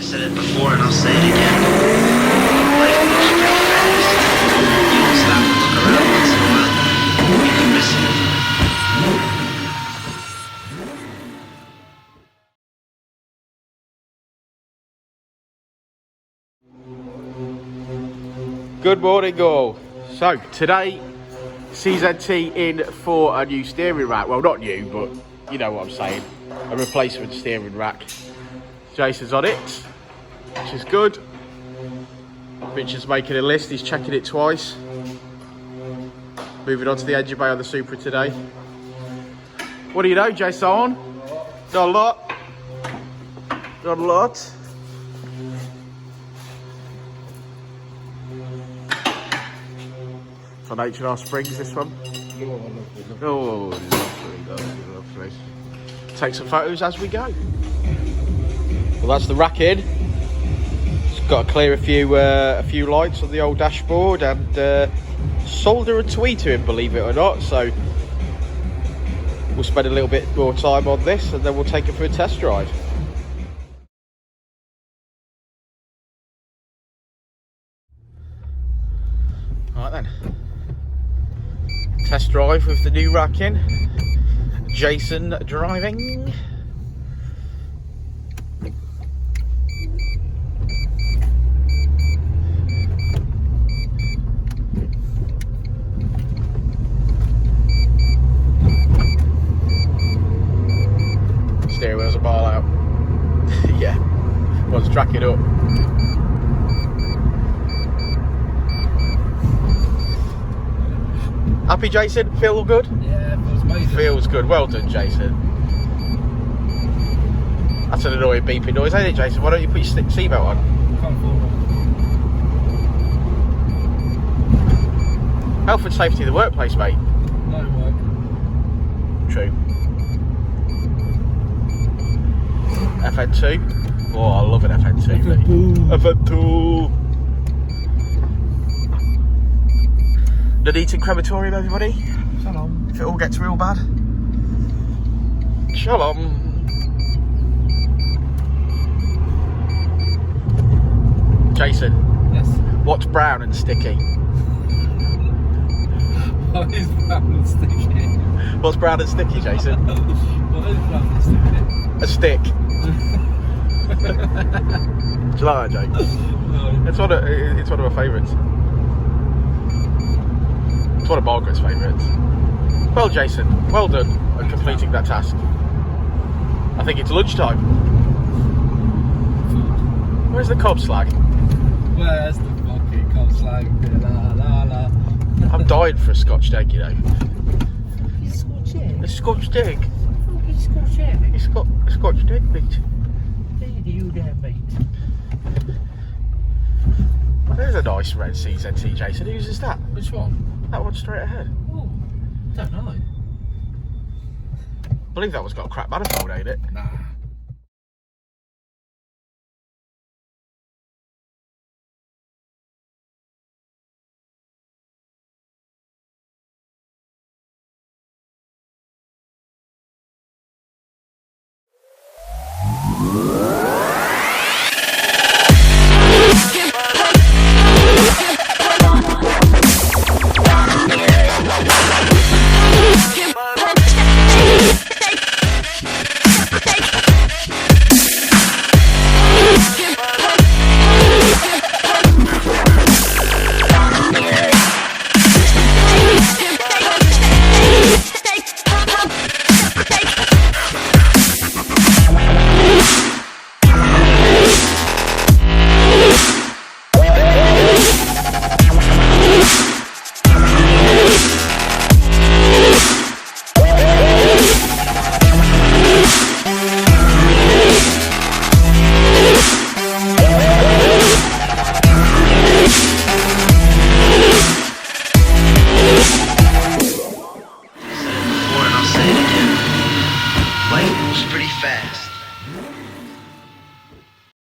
said it before and I'll say it again. Life moves pretty fast. You don't stop and look around once in a while. You can miss it. Good morning all. So today CZT in for a new steering rack. Well, not new, but you know what I'm saying. A replacement steering rack. Jason's on it, which is good. Richard's making a list, he's checking it twice. Moving on to the engine bay on the Supra today. What do you know, Jason? Not a lot. Not a lot. On H&R Springs, this one. Oh, lovely. Take some photos as we go. Well, that's the rack in. Just got to clear a few lights on the old dashboard and solder a tweeter in, believe it or not. So we'll spend a little bit more time on this and then we'll take it for a test drive. Right then. Test drive with the new rack in. Jason driving. Steering wheel's a mile out. Yeah, one's tracking up. Happy, Jason? Feel good? Yeah, it feels amazing. Feels good. Well done, Jason. That's an annoying beeping noise, ain't it, Jason? Why don't you put your seatbelt on? Can't afford one. Health and safety in the workplace, mate. No work. True. FN2. Oh, I love an FN2. FN2. Nuneaton crematorium, everybody. Shalom. If it all gets real bad. Shalom. Jason. Yes. What's brown and sticky? What is brown and sticky? What's brown and sticky, Jason? What is brown and sticky? A stick. Do you like that joke? No. It's one of my favourites. It's one of Margaret's favourites. Well, Jason, well done on completing that task. I think it's lunchtime. Where's the cob slag? Where's the fucking cob slag? La la la. I'm dying for a Scotch egg, you know. It's Scotch egg. A Scotch egg? It's Scotch egg. It's got a Scotch egg, mate. You there, mate. There's a nice red CZT, Jason. Whose is that? Which one? That one straight ahead. Oh, don't know. I believe that one's got a crap manifold, ain't it? Nah.